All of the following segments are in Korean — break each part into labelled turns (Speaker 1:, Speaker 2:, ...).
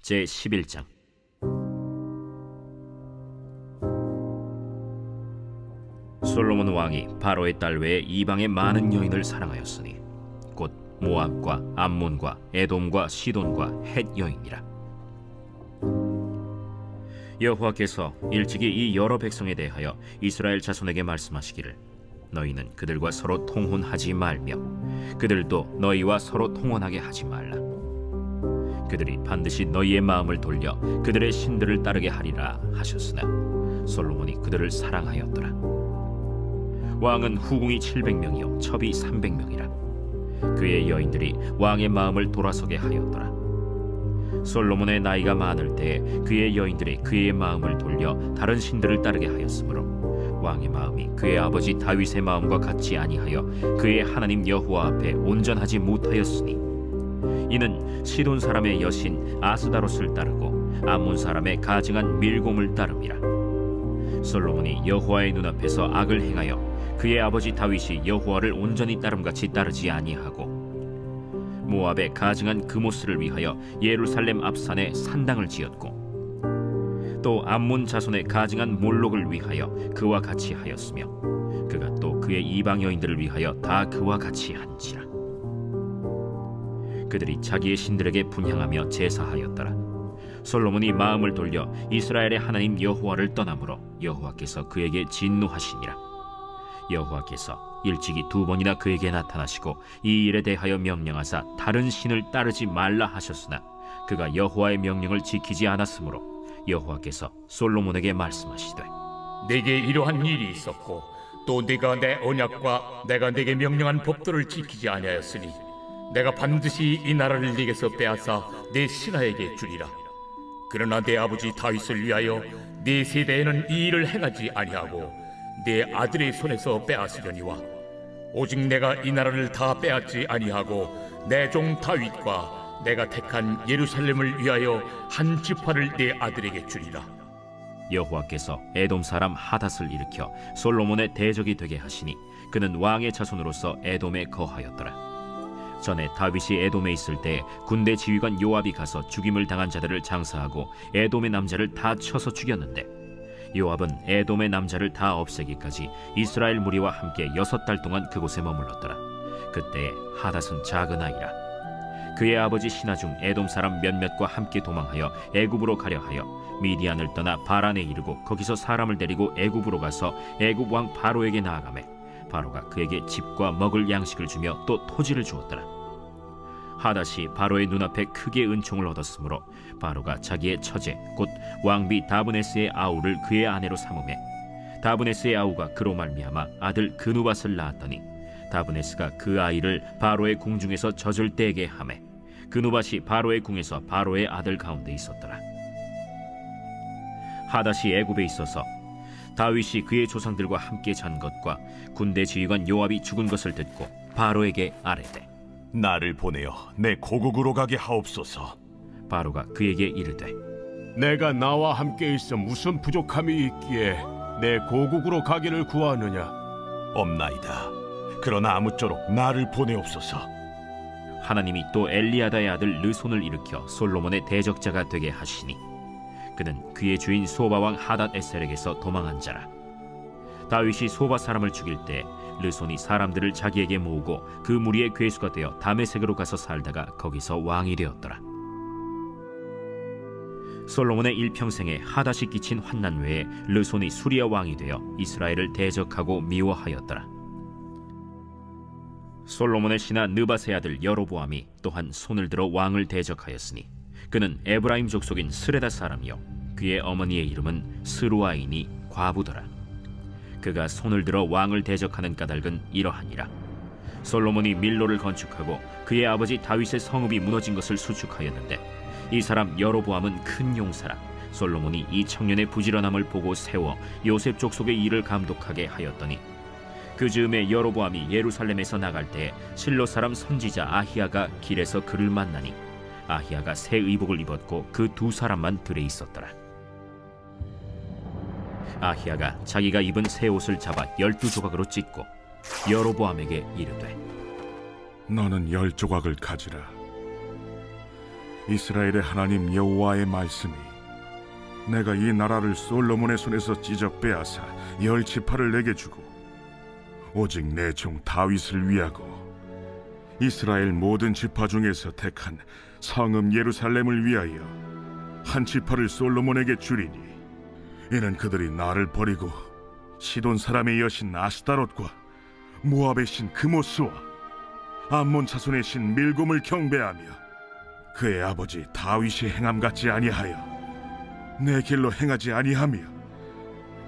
Speaker 1: 제11장. 솔로몬 왕이 바로의 딸 외에 이방의 많은 여인을 사랑하였으니 곧 모압과 암몬과 에돔과 시돈과 헷 여인이라. 여호와께서 일찍이 이 여러 백성에 대하여 이스라엘 자손에게 말씀하시기를 너희는 그들과 서로 통혼하지 말며 그들도 너희와 서로 통혼하게 하지 말라. 그들이 반드시 너희의 마음을 돌려 그들의 신들을 따르게 하리라 하셨으나 솔로몬이 그들을 사랑하였더라. 왕은 후궁이 700명이요 첩이 300명이라. 그의 여인들이 왕의 마음을 돌아서게 하였더라. 솔로몬의 나이가 많을 때에 그의 여인들이 그의 마음을 돌려 다른 신들을 따르게 하였으므로 왕의 마음이 그의 아버지 다윗의 마음과 같지 아니하여 그의 하나님 여호와 앞에 온전하지 못하였으니 이는 시돈 사람의 여신 아스다롯을 따르고 암몬 사람의 가증한 밀곰을 따름이라. 솔로몬이 여호와의 눈앞에서 악을 행하여 그의 아버지 다윗이 여호와를 온전히 따름같이 따르지 아니하고 모압의 가증한 그모스를 위하여 예루살렘 앞산에 산당을 지었고 또 암몬 자손의 가증한 몰록을 위하여 그와 같이 하였으며 그가 또 그의 이방 여인들을 위하여 다 그와 같이 한지라. 그들이 자기의 신들에게 분향하며 제사하였더라. 솔로몬이 마음을 돌려 이스라엘의 하나님 여호와를 떠나므로 여호와께서 그에게 진노하시니라. 여호와께서 일찍이 2번이나 그에게 나타나시고 이 일에 대하여 명령하사 다른 신을 따르지 말라 하셨으나 그가 여호와의 명령을 지키지 않았으므로 여호와께서 솔로몬에게 말씀하시되
Speaker 2: 네게 이러한 일이 있었고 또 네가 내 언약과 내가 네게 명령한 법도를 지키지 아니하였으니 내가 반드시 이 나라를 네게서 빼앗아 네 신하에게 주리라. 그러나 네 아버지 다윗을 위하여 네 세대에는 이 일을 행하지 아니하고 네 아들의 손에서 빼앗으려니와 오직 내가 이 나라를 다 빼앗지 아니하고 내 종 다윗과 내가 택한 예루살렘을 위하여 한 지파를 네 아들에게 주리라.
Speaker 1: 여호와께서 에돔 사람 하닷을 일으켜 솔로몬의 대적이 되게 하시니 그는 왕의 자손으로서 에돔에 거하였더라. 전에 다윗이 에돔에 있을 때 군대 지휘관 요압이 가서 죽임을 당한 자들을 장사하고 에돔의 남자를 다 쳐서 죽였는데 요압은 에돔의 남자를 다 없애기까지 이스라엘 무리와 함께 6달 동안 그곳에 머물렀더라. 그때에 하닷은 작은 아이라. 그의 아버지 신하 중 에돔 사람 몇몇과 함께 도망하여 애굽으로 가려 하여 미디안을 떠나 바란에 이르고 거기서 사람을 데리고 애굽으로 가서 애굽 왕 바로에게 나아가매 바로가 그에게 집과 먹을 양식을 주며 또 토지를 주었더라. 하닷이 바로의 눈앞에 크게 은총을 얻었으므로 바로가 자기의 처제 곧 왕비 다브네스의 아우를 그의 아내로 삼으매 다브네스의 아우가 그로 말미암아 아들 그누밧을 낳았더니 다브네스가 그 아이를 바로의 궁중에서 젖을 떼게 하매 그누밧이 바로의 궁에서 바로의 아들 가운데 있었더라. 하닷이 애굽에 있어서 다윗이 그의 조상들과 함께 잔 것과 군대 지휘관 요압이 죽은 것을 듣고 바로에게 아뢰되
Speaker 3: 나를 보내어 내 고국으로 가게 하옵소서.
Speaker 1: 바로가 그에게 이르되
Speaker 4: 내가 나와 함께 있어 무슨 부족함이 있기에 내 고국으로 가기를 구하느냐?
Speaker 3: 없나이다. 그러나 아무쪼록 나를 보내옵소서.
Speaker 1: 하나님이 또 엘리야다의 아들 르손을 일으켜 솔로몬의 대적자가 되게 하시니 그는 그의 주인 소바왕 하닷 에셀에게서 도망한 자라. 다윗이 소바 사람을 죽일 때 르손이 사람들을 자기에게 모으고 그 무리의 괴수가 되어 다메섹으로 가서 살다가 거기서 왕이 되었더라. 솔로몬의 일평생에 하닷이 끼친 환난 외에 르손이 수리아 왕이 되어 이스라엘을 대적하고 미워하였더라. 솔로몬의 신하 느밧의 아들 여로보암이 또한 손을 들어 왕을 대적하였으니 그는 에브라임 족속인 스레다 사람이요 그의 어머니의 이름은 스루아이니 과부더라. 그가 손을 들어 왕을 대적하는 까닭은 이러하니라. 솔로몬이 밀로를 건축하고 그의 아버지 다윗의 성읍이 무너진 것을 수축하였는데 이 사람 여로보암은 큰 용사라. 솔로몬이 이 청년의 부지런함을 보고 세워 요셉 족속의 일을 감독하게 하였더니 그 즈음에 여로보암이 예루살렘에서 나갈 때 실로 사람 선지자 아히야가 길에서 그를 만나니 아히야가 새 의복을 입었고 그 2사람만 들에 있었더라. 아히야가 자기가 입은 새 옷을 잡아 12조각으로 찢고 여로보암에게 이르되
Speaker 4: 너는 10조각을 가지라.
Speaker 3: 이스라엘의 하나님 여호와의 말씀이 내가 이 나라를 솔로몬의 손에서 찢어 빼앗아 10지파를 내게 주고 오직 내 종 다윗을 위하고 이스라엘 모든 지파 중에서 택한 성읍 예루살렘을 위하여 한 지파를 솔로몬에게 주리니 이는 그들이 나를 버리고 시돈 사람의 여신 아스타롯과 모압의 신 그모스와 암몬 자손의 신 밀곰을 경배하며 그의 아버지 다윗이 행함 같지 아니하여 내 길로 행하지 아니하며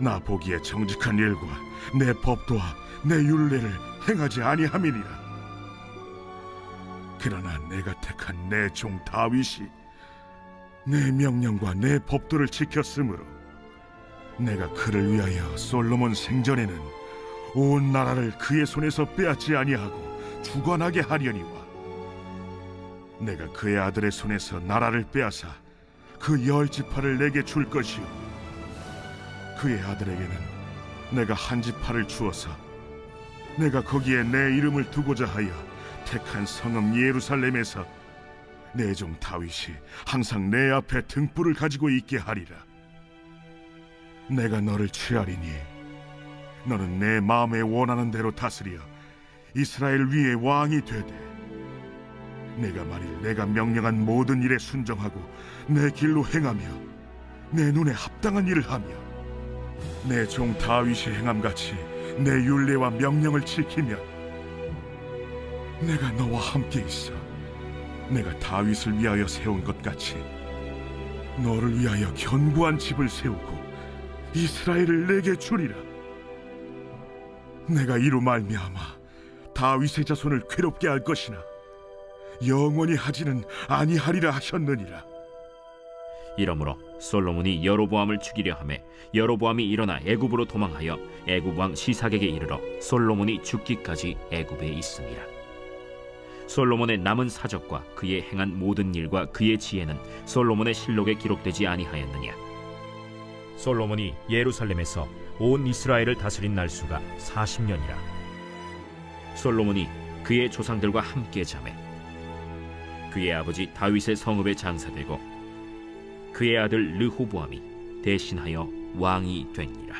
Speaker 3: 나 보기에 정직한 일과 내 법도와 내 율례를 행하지 아니함이니라. 그러나 내가 택한 내 종 다윗이 내 명령과 내 법도를 지켰으므로 내가 그를 위하여 솔로몬 생전에는 온 나라를 그의 손에서 빼앗지 아니하고 주관하게 하려니와 내가 그의 아들의 손에서 나라를 빼앗아 그 10지파를 내게 줄 것이요 그의 아들에게는 내가 한 지파를 주어서 내가 거기에 내 이름을 두고자 하여 택한 성읍 예루살렘에서 내 종 다윗이 항상 내 앞에 등불을 가지고 있게 하리라. 내가 너를 취하리니 너는 내 마음에 원하는 대로 다스려 이스라엘 위에 왕이 되되 내가 만일 내가 명령한 모든 일에 순종하고 내 길로 행하며 내 눈에 합당한 일을 하며 내 종 다윗이 행함같이 내 율례와 명령을 지키면 내가 너와 함께 있어 내가 다윗을 위하여 세운 것 같이 너를 위하여 견고한 집을 세우고 이스라엘을 내게 주리라. 내가 이로 말미암아 다윗의 자손을 괴롭게 할 것이나 영원히 하지는 아니하리라 하셨느니라.
Speaker 1: 이러므로 솔로몬이 여로보암을 죽이려 하매 여로보암이 일어나 애굽으로 도망하여 애굽 왕 시삭에게 이르러 솔로몬이 죽기까지 애굽에 있음이라. 솔로몬의 남은 사적과 그의 행한 모든 일과 그의 지혜는 솔로몬의 실록에 기록되지 아니하였느냐. 솔로몬이 예루살렘에서 온 이스라엘을 다스린 날수가 40년이라. 솔로몬이 그의 조상들과 함께 자매 그의 아버지 다윗의 성읍에 장사되고 그의 아들 르호보암이 대신하여 왕이 되니라.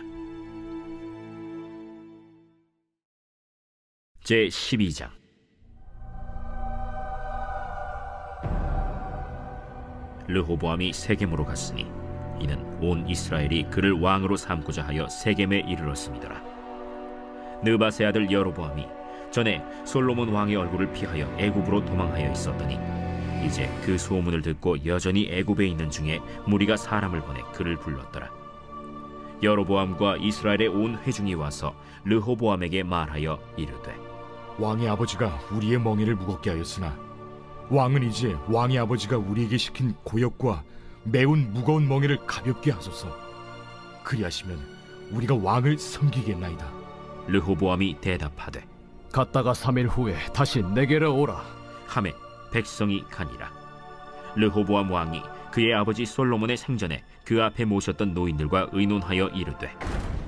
Speaker 1: 제12장. 르호보암이 세겜으로 갔으니 이는 온 이스라엘이 그를 왕으로 삼고자 하여 세겜에 이르렀음이더라. 느바세 아들 여로보암이 전에 솔로몬 왕의 얼굴을 피하여 애굽으로 도망하여 있었더니 이제 그 소문을 듣고 여전히 애굽에 있는 중에 무리가 사람을 보내 그를 불렀더라. 여로보암과 이스라엘의 온 회중이 와서 르호보암에게 말하여 이르되
Speaker 5: 왕의 아버지가 우리의 멍에를 무겁게 하였으나 왕은 이제 왕의 아버지가 우리에게 시킨 고역과 매운 무거운 멍에를 가볍게 하소서. 그리하시면 우리가 왕을 섬기겠나이다.
Speaker 1: 르호보암이 대답하되
Speaker 6: 갔다가 3일 후에 다시 내게로 오라
Speaker 1: 하매 백성이 가니라. 르호보암 왕이 그의 아버지 솔로몬의 생전에 그 앞에 모셨던 노인들과 의논하여 이르되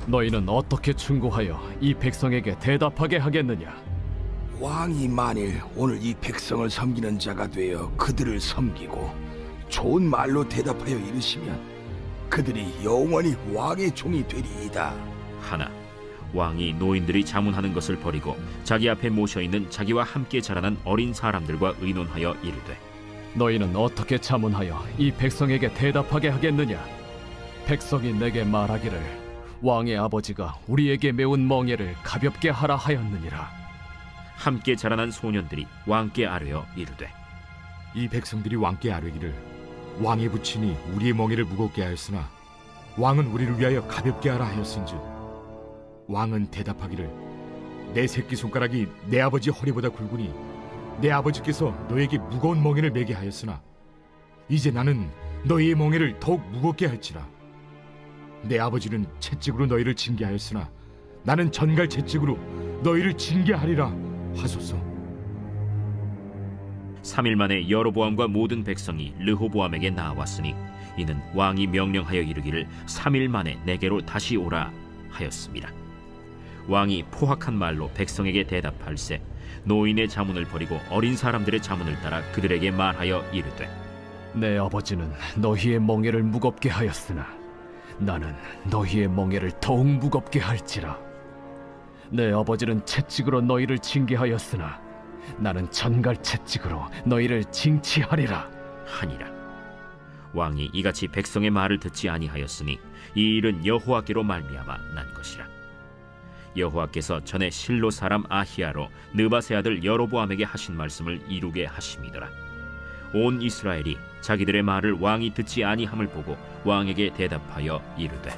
Speaker 6: 너희는 어떻게 충고하여 이 백성에게 대답하게 하겠느냐.
Speaker 7: 왕이 만일 오늘 이 백성을 섬기는 자가 되어 그들을 섬기고 좋은 말로 대답하여 이르시면 그들이 영원히 왕의 종이 되리이다
Speaker 1: 하나 왕이 노인들이 자문하는 것을 버리고 자기 앞에 모셔있는 자기와 함께 자라난 어린 사람들과 의논하여 이르되
Speaker 6: 너희는 어떻게 자문하여 이 백성에게 대답하게 하겠느냐. 백성이 내게 말하기를 왕의 아버지가 우리에게 매운 멍에를 가볍게 하라 하였느니라.
Speaker 1: 함께 자라난 소년들이 왕께 아뢰어 이르되
Speaker 5: 이 백성들이 왕께 아뢰기를 왕의 부친이 우리의 멍에를 무겁게 하였으나 왕은 우리를 위하여 가볍게 하라 하였은즉 왕은 대답하기를 내 새끼손가락이 내 아버지 허리보다 굵으니 내 아버지께서 너에게 무거운 멍에를 매게 하였으나 이제 나는 너희의 멍에를 더욱 무겁게 할지라. 내 아버지는 채찍으로 너희를 징계하였으나 나는 전갈 채찍으로 너희를 징계하리라 하소서.
Speaker 1: 3일 만에 여로보암과 모든 백성이 르호보암에게 나왔으니 이는 왕이 명령하여 이르기를 3일 만에 내게로 다시 오라 하였습니다. 왕이 포악한 말로 백성에게 대답할세 노인의 자문을 버리고 어린 사람들의 자문을 따라 그들에게 말하여 이르되
Speaker 6: 내 아버지는 너희의 멍에를 무겁게 하였으나 나는 너희의 멍에를 더욱 무겁게 할지라. 내 아버지는 채찍으로 너희를 징계하였으나 나는 전갈 채찍으로 너희를 징치하리라
Speaker 1: 하니라. 왕이 이같이 백성의 말을 듣지 아니하였으니 이 일은 여호와께로 말미암아 난 것이라. 여호와께서 전에 실로 사람 아히야로 느밧의 아들 여로보암에게 하신 말씀을 이루게 하심이더라. 온 이스라엘이 자기들의 말을 왕이 듣지 아니함을 보고 왕에게 대답하여 이르되,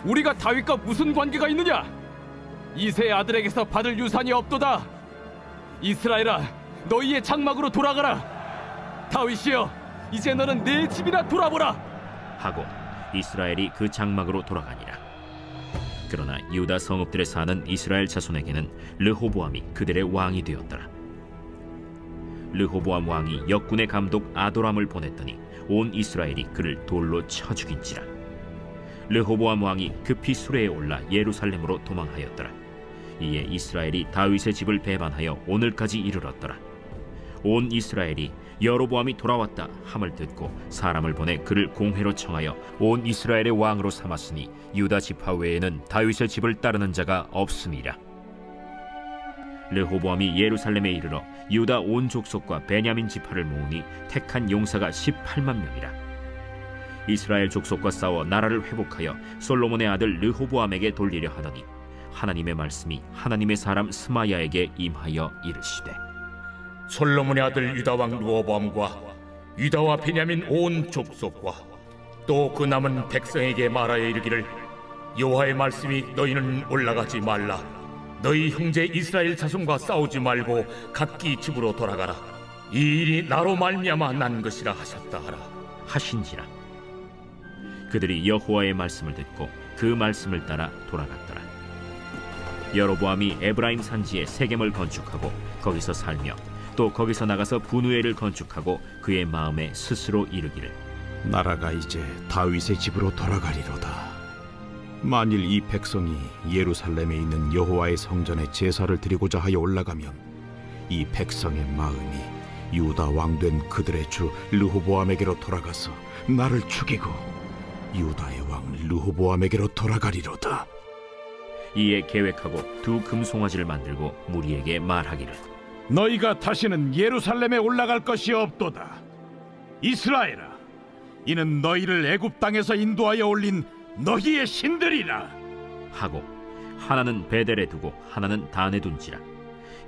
Speaker 6: 우리가 다윗과 무슨 관계가 있느냐? 이새의 아들에게서 받을 유산이 없도다. 이스라엘아, 너희의 장막으로 돌아가라. 다윗이여, 이제 너는 내 집이나 돌아보라
Speaker 1: 하고 이스라엘이 그 장막으로 돌아가니라. 그러나 유다 성읍들에 사는 이스라엘 자손에게는 르호보암이 그들의 왕이 되었더라. 르호보암 왕이 역군의 감독 아도람을 보냈더니 온 이스라엘이 그를 돌로 쳐 죽인지라. 르호보암 왕이 급히 수레에 올라 예루살렘으로 도망하였더라. 이에 이스라엘이 다윗의 집을 배반하여 오늘까지 이르렀더라. 온 이스라엘이 여로보암이 돌아왔다 함을 듣고 사람을 보내 그를 공회로 청하여 온 이스라엘의 왕으로 삼았으니 유다 지파 외에는 다윗의 집을 따르는 자가 없음이라. 르호보암이 예루살렘에 이르러 유다 온 족속과 베냐민 지파를 모으니 택한 용사가 18만 명이라. 이스라엘 족속과 싸워 나라를 회복하여 솔로몬의 아들 르호보암에게 돌리려 하더니 하나님의 말씀이 하나님의 사람 스마야에게 임하여 이르시되,
Speaker 2: 솔로몬의 아들 유다 왕 르호보암과 유다와 베냐민 온 족속과 또 그 남은 백성에게 말하여 이르기를, 여호와의 말씀이 너희는 올라가지 말라. 너희 형제 이스라엘 자손과 싸우지 말고 각기 집으로 돌아가라. 이 일이 나로 말미암아 난 것이라 하셨다 하라
Speaker 1: 하신지라. 그들이 여호와의 말씀을 듣고 그 말씀을 따라 돌아갔더라. 여로보암이 에브라임 산지에 세겜을 건축하고 거기서 살며 또 거기서 나가서 분우엘을 건축하고 그의 마음에 스스로 이르기를,
Speaker 8: 나라가 이제 다윗의 집으로 돌아가리로다. 만일 이 백성이 예루살렘에 있는 여호와의 성전에 제사를 드리고자 하여 올라가면 이 백성의 마음이 유다 왕된 그들의 주 르호보암에게로 돌아가서 나를 죽이고 유다의 왕 르호보암에게로 돌아가리로다.
Speaker 1: 이에 계획하고 두 금송아지를 만들고 무리에게 말하기를,
Speaker 4: 너희가 다시는 예루살렘에 올라갈 것이 없도다. 이스라엘아, 이는 너희를 애굽 땅에서 인도하여 올린 너희의 신들이라
Speaker 1: 하고 하나는 베델에 두고 하나는 단에 둔지라.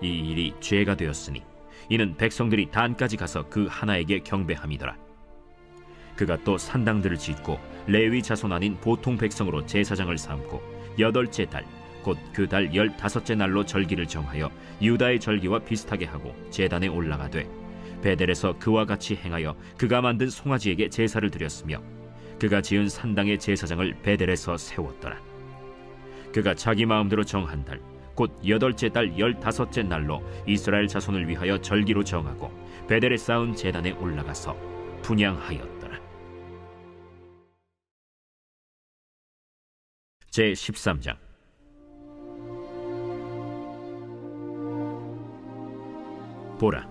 Speaker 1: 이 일이 죄가 되었으니 이는 백성들이 단까지 가서 그 하나에게 경배함이더라. 그가 또 산당들을 짓고 레위 자손 아닌 보통 백성으로 제사장을 삼고 8째 달 곧 그 달 15째 날로 절기를 정하여 유다의 절기와 비슷하게 하고 제단에 올라가되 베델에서 그와 같이 행하여 그가 만든 송아지에게 제사를 드렸으며 그가 지은 산당의 제사장을 베델에서 세웠더라. 그가 자기 마음대로 정한 달 곧 8째 달 15째 날로 이스라엘 자손을 위하여 절기로 정하고 베델에 쌓은 제단에 올라가서 분향하였더라. 제13장. 보라,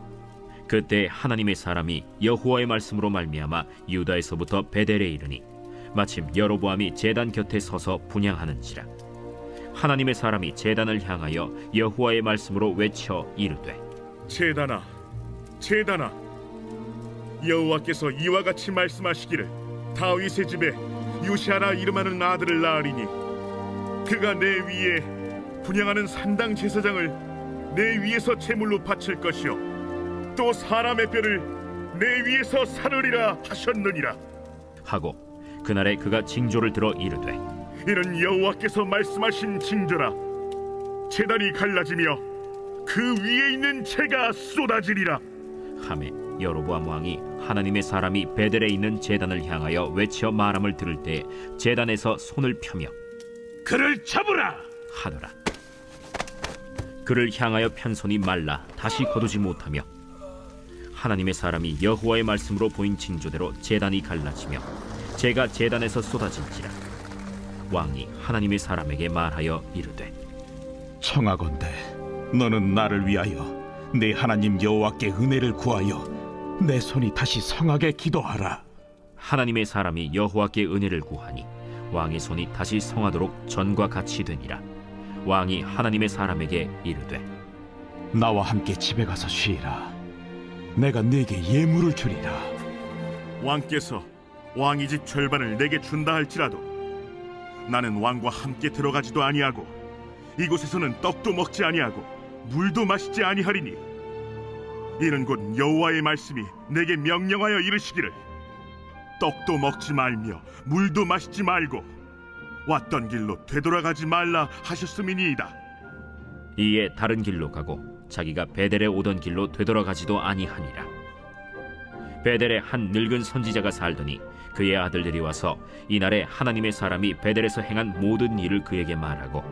Speaker 1: 그때 하나님의 사람이 여호와의 말씀으로 말미암아 유다에서부터 베델에 이르니 마침 여로보암이 제단 곁에 서서 분향하는지라. 하나님의 사람이 제단을 향하여 여호와의 말씀으로 외쳐 이르되,
Speaker 3: 제단아, 제단아, 여호와께서 이와 같이 말씀하시기를, 다윗의 집에 요시아라 이름하는 아들을 낳으리니 그가 내 위에 분향하는 산당 제사장을 내 위에서 제물로 바칠 것이요 또 사람의 뼈를 내 위에서 사르리라 하셨느니라
Speaker 1: 하고 그날에 그가 징조를 들어 이르되,
Speaker 3: 이는 여호와께서 말씀하신 징조라. 제단이 갈라지며 그 위에 있는 재가 쏟아지리라
Speaker 1: 하매 여로보암 왕이 하나님의 사람이 베델에 있는 제단을 향하여 외쳐 말함을 들을 때 제단에서 손을 펴며
Speaker 4: 그를 잡으라
Speaker 1: 하더라. 그를 향하여 편 손이 말라 다시 거두지 못하며 하나님의 사람이 여호와의 말씀으로 보인 징조대로 제단이 갈라지며 재가 제단에서 쏟아진지라. 왕이 하나님의 사람에게 말하여 이르되,
Speaker 8: 청하건대 너는 나를 위하여 내 하나님 여호와께 은혜를 구하여
Speaker 4: 내 손이 다시 성하게 기도하라.
Speaker 1: 하나님의 사람이 여호와께 은혜를 구하니 왕의 손이 다시 성하도록 전과 같이 되니라. 왕이 하나님의 사람에게 이르되
Speaker 4: 나와 함께 집에 가서 쉬라. 내가 네게 예물을 주리라.
Speaker 3: 왕께서 왕의 집 절반을 내게 준다 할지라도 나는 왕과 함께 들어가지도 아니하고 이곳에서는 떡도 먹지 아니하고 물도 마시지 아니하리니 이는 곧 여호와의 말씀이 내게 명령하여 이르시기를 떡도 먹지 말며 물도 마시지 말고 왔던 길로 되돌아가지 말라 하셨음이니이다.
Speaker 1: 이에 다른 길로 가고 자기가 베델에 오던 길로 되돌아가지도 아니하니라. 베델에 한 늙은 선지자가 살더니 그의 아들들이 와서 이날에 하나님의 사람이 베델에서 행한 모든 일을 그에게 말하고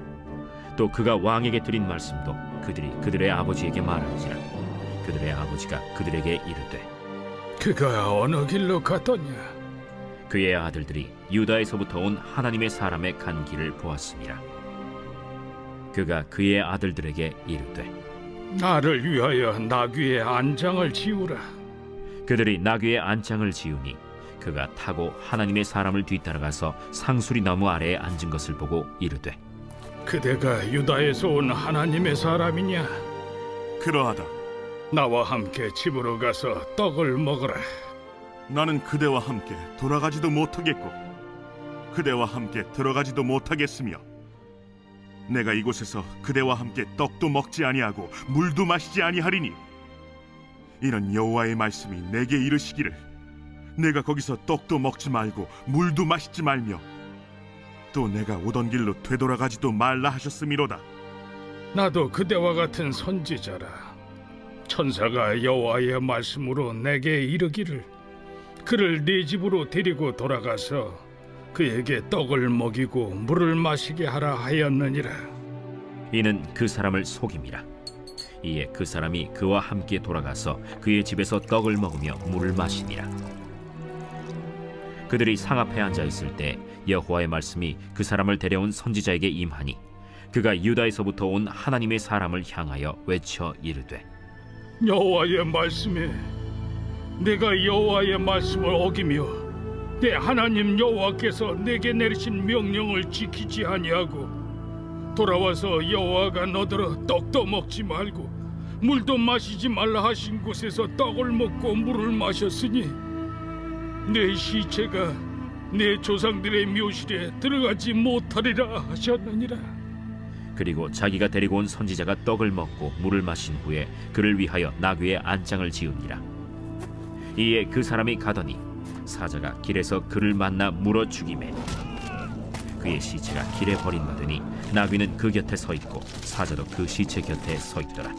Speaker 1: 또 그가 왕에게 드린 말씀도 그들이 그들의 아버지에게 말한지라. 그들의 아버지가 그들에게 이르되
Speaker 7: 그가 어느 길로 갔더냐?
Speaker 1: 그의 아들들이 유다에서부터 온 하나님의 사람의 간 길을 보았습니다. 그가 그의 아들들에게 이르되
Speaker 7: 나를 위하여 나귀의 안장을 지우라.
Speaker 1: 그들이 나귀의 안장을 지우니 그가 타고 하나님의 사람을 뒤따라가서 상수리 나무 아래에 앉은 것을 보고 이르되
Speaker 7: 그대가 유다에서 온 하나님의 사람이냐?
Speaker 3: 그러하다.
Speaker 7: 나와 함께 집으로 가서 떡을 먹으라.
Speaker 3: 나는 그대와 함께 돌아가지도 못하겠고 그대와 함께 들어가지도 못하겠으며 내가 이곳에서 그대와 함께 떡도 먹지 아니하고 물도 마시지 아니하리니 이는 여호와의 말씀이 내게 이르시기를 내가 거기서 떡도 먹지 말고 물도 마시지 말며 또 내가 오던 길로 되돌아가지도 말라 하셨음이로다.
Speaker 7: 나도 그대와 같은 선지자라. 천사가 여호와의 말씀으로 내게 이르기를 그를 네 집으로 데리고 돌아가서 그에게 떡을 먹이고 물을 마시게 하라 하였느니라.
Speaker 1: 이는 그 사람을 속임이라. 이에 그 사람이 그와 함께 돌아가서 그의 집에서 떡을 먹으며 물을 마시니라. 그들이 상 앞에 앉아 있을 때 여호와의 말씀이 그 사람을 데려온 선지자에게 임하니 그가 유다에서부터 온 하나님의 사람을 향하여 외쳐 이르되
Speaker 7: 여호와의 말씀에 내가 여호와의 말씀을 어기며 내 하나님 여호와께서 내게 내리신 명령을 지키지 아니하고 돌아와서 여호와가 너더러 떡도 먹지 말고 물도 마시지 말라 하신 곳에서 떡을 먹고 물을 마셨으니 내 시체가 내 조상들의 묘실에 들어가지 못하리라 하셨느니라.
Speaker 1: 그리고 자기가 데리고 온 선지자가 떡을 먹고 물을 마신 후에 그를 위하여 나귀의 안장을 지으니라. 이에 그 사람이 가더니 사자가 길에서 그를 만나 물어 죽이매 그의 시체가 길에 버림받으니 나귀는 그 곁에 서 있고 사자도 그 시체 곁에 서 있더라.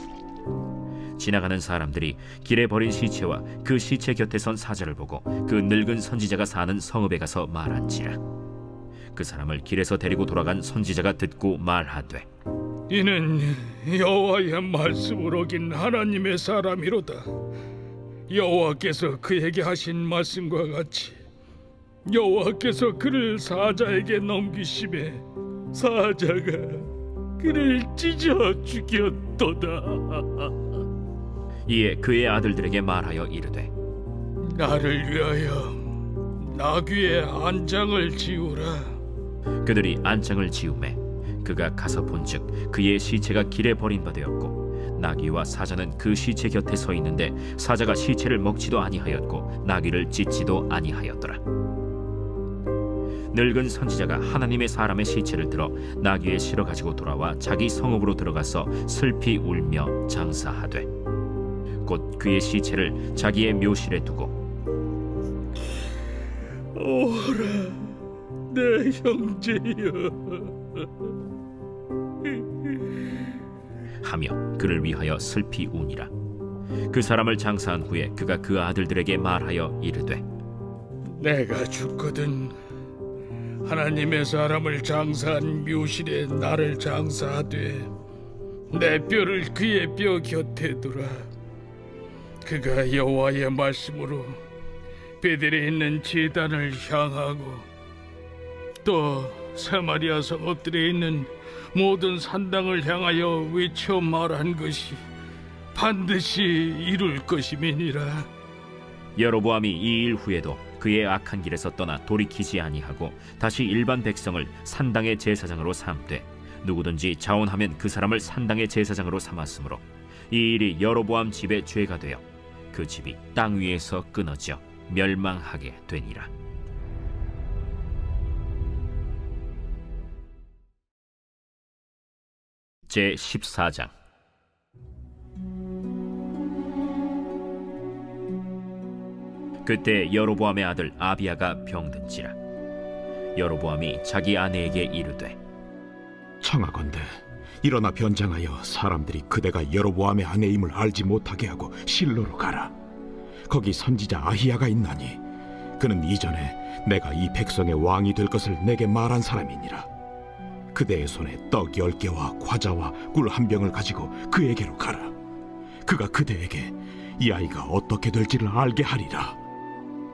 Speaker 1: 지나가는 사람들이 길에 버린 시체와 그 시체 곁에 선 사자를 보고 그 늙은 선지자가 사는 성읍에 가서 말한지라. 그 사람을 길에서 데리고 돌아간 선지자가 듣고 말하되
Speaker 7: 이는 여호와의 말씀을 어긴 하나님의 사람이로다. 여호와께서 그에게 하신 말씀과 같이 여호와께서 그를 사자에게 넘기심에 사자가 그를 찢어 죽였도다.
Speaker 1: 이에 그의 아들들에게 말하여 이르되
Speaker 7: 나를 위하여 나귀의 안장을 지우라.
Speaker 1: 그들이 안장을 지우매 그가 가서 본즉 그의 시체가 길에 버림받았고 나귀와 사자는 그 시체 곁에 서 있는데 사자가 시체를 먹지도 아니하였고 나귀를 찢지도 아니하였더라. 늙은 선지자가 하나님의 사람의 시체를 들어 나귀에 실어 가지고 돌아와 자기 성읍으로 들어가서 슬피 울며 장사하되 곧 그의 시체를 자기의 묘실에 두고
Speaker 7: 오라 내 형제여
Speaker 1: 하며 그를 위하여 슬피 우니라. 그 사람을 장사한 후에 그가 그 아들들에게 말하여 이르되
Speaker 7: 내가 죽거든 하나님의 사람을 장사한 묘실에 나를 장사하되 내 뼈를 그의 뼈 곁에 두라. 그가 여호와의 말씀으로 베델에 있는 제단을 향하고 또 사마리아 성읍들에 있는 모든 산당을 향하여 외쳐 말한 것이 반드시 이룰 것임이니라.
Speaker 1: 여로보암이 이 일 후에도 그의 악한 길에서 떠나 돌이키지 아니하고 다시 일반 백성을 산당의 제사장으로 삼되 누구든지 자원하면 그 사람을 산당의 제사장으로 삼았으므로 이 일이 여로보암 집의 죄가 되어 그 집이 땅 위에서 끊어져 멸망하게 되니라. 제 14장. 그때 여로보암의 아들 아비야가 병든지라. 여로보암이 자기 아내에게 이르되,
Speaker 8: 청하건대 일어나 변장하여 사람들이 그대가 여로보암의 아내임을 알지 못하게 하고 실로로 가라. 거기 선지자 아히야가 있나니 그는 이전에 내가 이 백성의 왕이 될 것을 내게 말한 사람이니라. 그대의 손에 떡 10개와 과자와 꿀 1병을 가지고 그에게로 가라. 그가 그대에게 이 아이가 어떻게 될지를 알게 하리라.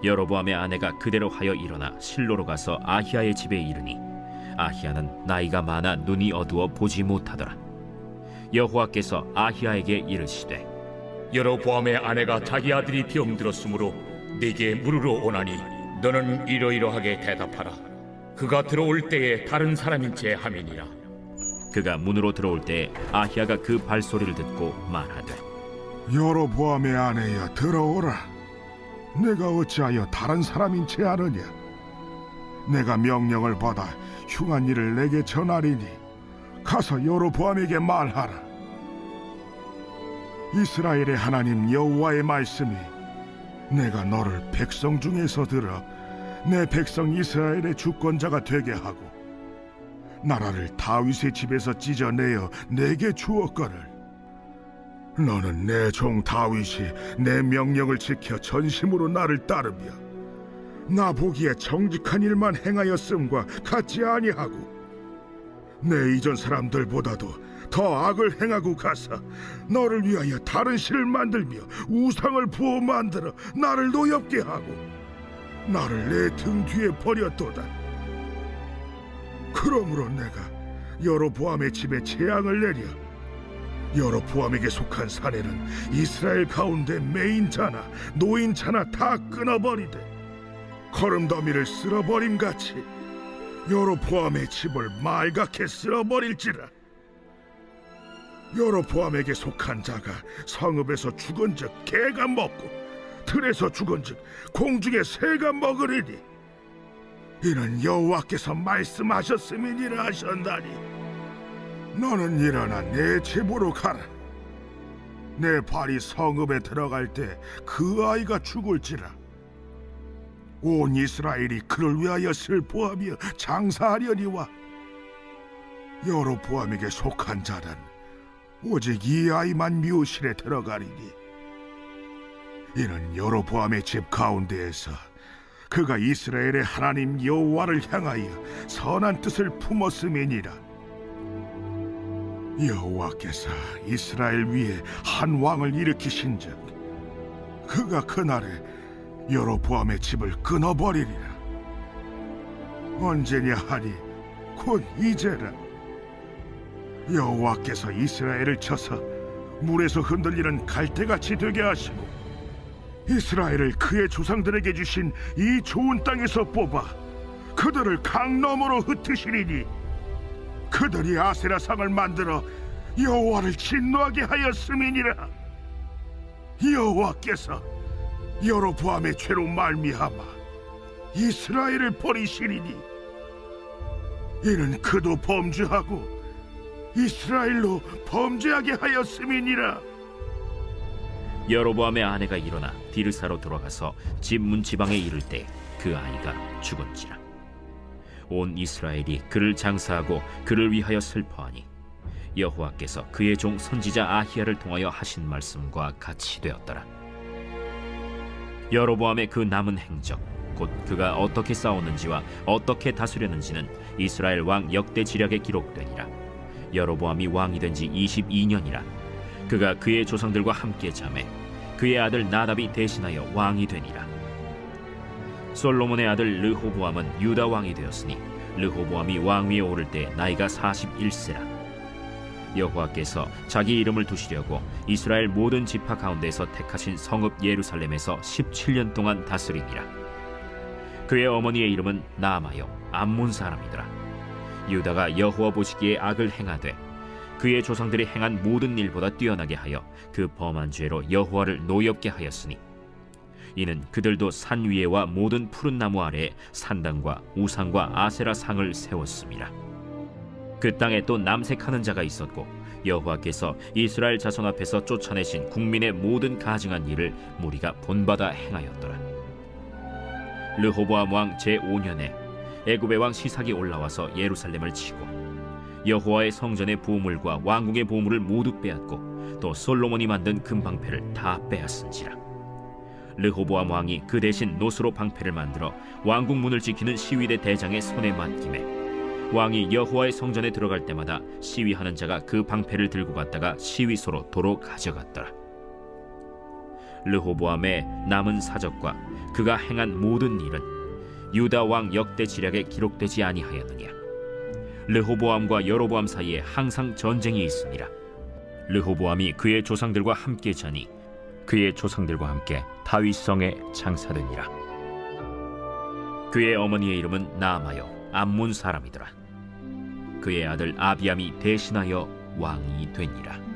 Speaker 1: 여로보암의 아내가 그대로 하여 일어나 실로로 가서 아히야의 집에 이르니 아히야는 나이가 많아 눈이 어두워 보지 못하더라. 여호와께서 아히야에게 이르시되,
Speaker 2: 여로보암의 아내가 자기 아들이 병들었으므로 네게 물으러 오나니 너는 이러이러하게 대답하라. 그가 들어올 때에 다른 사람인 채 함이니라.
Speaker 1: 그가 문으로 들어올 때에 아히야가 그 발소리를 듣고 말하되,
Speaker 3: 여로보암의 아내여, 들어오라. 내가 어찌하여 다른 사람인 채 하느냐? 내가 명령을 받아 흉한 일을 내게 전하리니 가서 여로보암에게 말하라. 이스라엘의 하나님 여호와의 말씀이 내가 너를 백성 중에서 들어 내 백성 이스라엘의 주권자가 되게 하고 나라를 다윗의 집에서 찢어내어 내게 주었거늘 너는 내 종 다윗이 내 명령을 지켜 전심으로 나를 따르며 나 보기에 정직한 일만 행하였음과 같지 아니하고 내 이전 사람들보다도 더 악을 행하고 가서 너를 위하여 다른 신을 만들며 우상을 부어 만들어 나를 노엽게 하고 나를 내 등 뒤에 버렸도다. 그러므로 내가 여로보암의 집에 재앙을 내려 여로보암에게 속한 사내는 이스라엘 가운데 매인자나 노인자나 다 끊어버리되 거름더미를 쓸어버림같이 여로보암의 집을 말갛게 쓸어버릴지라. 여로보암에게 속한 자가 성읍에서 죽은즉 개가 먹고 들에서 죽은즉 공중의 새가 먹으리니 이는 여호와께서 말씀하셨음이니라 하셨나니 너는 일어나 내 집으로 가라. 내 발이 성읍에 들어갈 때 그 아이가 죽을지라. 온 이스라엘이 그를 위하여 슬퍼하며 장사하려니와 여로보암에게 속한 자는 오직 이 아이만 묘실에 들어가리니 이는 여로보암의 집 가운데에서 그가 이스라엘의 하나님 여호와를 향하여 선한 뜻을 품었음이니라. 여호와께서 이스라엘 위에 한 왕을 일으키신즉 그가 그날에 여로보암의 집을 끊어버리리라. 언제냐 하니 곧 이제라. 여호와께서 이스라엘을 쳐서 물에서 흔들리는 갈대같이 되게 하시고 이스라엘을 그의 조상들에게 주신 이 좋은 땅에서 뽑아 그들을 강 너머로 흩으시리니 그들이 아세라상을 만들어 여호와를 진노하게 하였음이니라. 여호와께서 여로보암의 죄로 말미암아 이스라엘을 버리시리니 이는 그도 범죄하고 이스라엘로 범죄하게 하였음이니라.
Speaker 1: 여로보암의 아내가 일어나 디르사로 들어가서 집 문지방에 이를 때 그 아이가 죽은지라. 온 이스라엘이 그를 장사하고 그를 위하여 슬퍼하니 여호와께서 그의 종 선지자 아히야를 통하여 하신 말씀과 같이 되었더라. 여로보암의 그 남은 행적 곧 그가 어떻게 싸웠는지와 어떻게 다스렸는지는 이스라엘 왕 역대 지략에 기록되니라. 여로보암이 왕이 된 지 22년이라. 그가 그의 조상들과 함께 자매 그의 아들 나답이 대신하여 왕이 되니라. 솔로몬의 아들 르호보암은 유다 왕이 되었으니 르호보암이 왕위에 오를 때 나이가 41세라. 여호와께서 자기 이름을 두시려고 이스라엘 모든 지파 가운데서 택하신 성읍 예루살렘에서 17년 동안 다스리니라. 그의 어머니의 이름은 나아마요 암몬 사람이더라. 유다가 여호와 보시기에 악을 행하되 그의 조상들이 행한 모든 일보다 뛰어나게 하여 그 범한 죄로 여호와를 노엽게 하였으니 이는 그들도 산 위에와 모든 푸른 나무 아래에 산당과 우상과 아세라 상을 세웠습니다. 그 땅에 또 남색하는 자가 있었고 여호와께서 이스라엘 자손 앞에서 쫓아내신 국민의 모든 가증한 일을 무리가 본받아 행하였더라. 르호보암 왕 제5년에 애굽의 왕 시삭이 올라와서 예루살렘을 치고 여호와의 성전의 보물과 왕궁의 보물을 모두 빼앗고 또 솔로몬이 만든 금방패를 다 빼앗은지라. 르호보암 왕이 그 대신 노스로 방패를 만들어 왕궁 문을 지키는 시위대 대장의 손에 맡기매 왕이 여호와의 성전에 들어갈 때마다 시위하는 자가 그 방패를 들고 갔다가 시위소로 도로 가져갔더라. 르호보암의 남은 사적과 그가 행한 모든 일은 유다 왕 역대 지략에 기록되지 아니하였느냐. 르호보암과 여로보암 사이에 항상 전쟁이 있으니라. 르호보암이 그의 조상들과 함께 자니 그의 조상들과 함께 다윗성에 장사되니라. 그의 어머니의 이름은 나아마요 암몬 사람이더라. 그의 아들 아비암이 대신하여 왕이 되니라.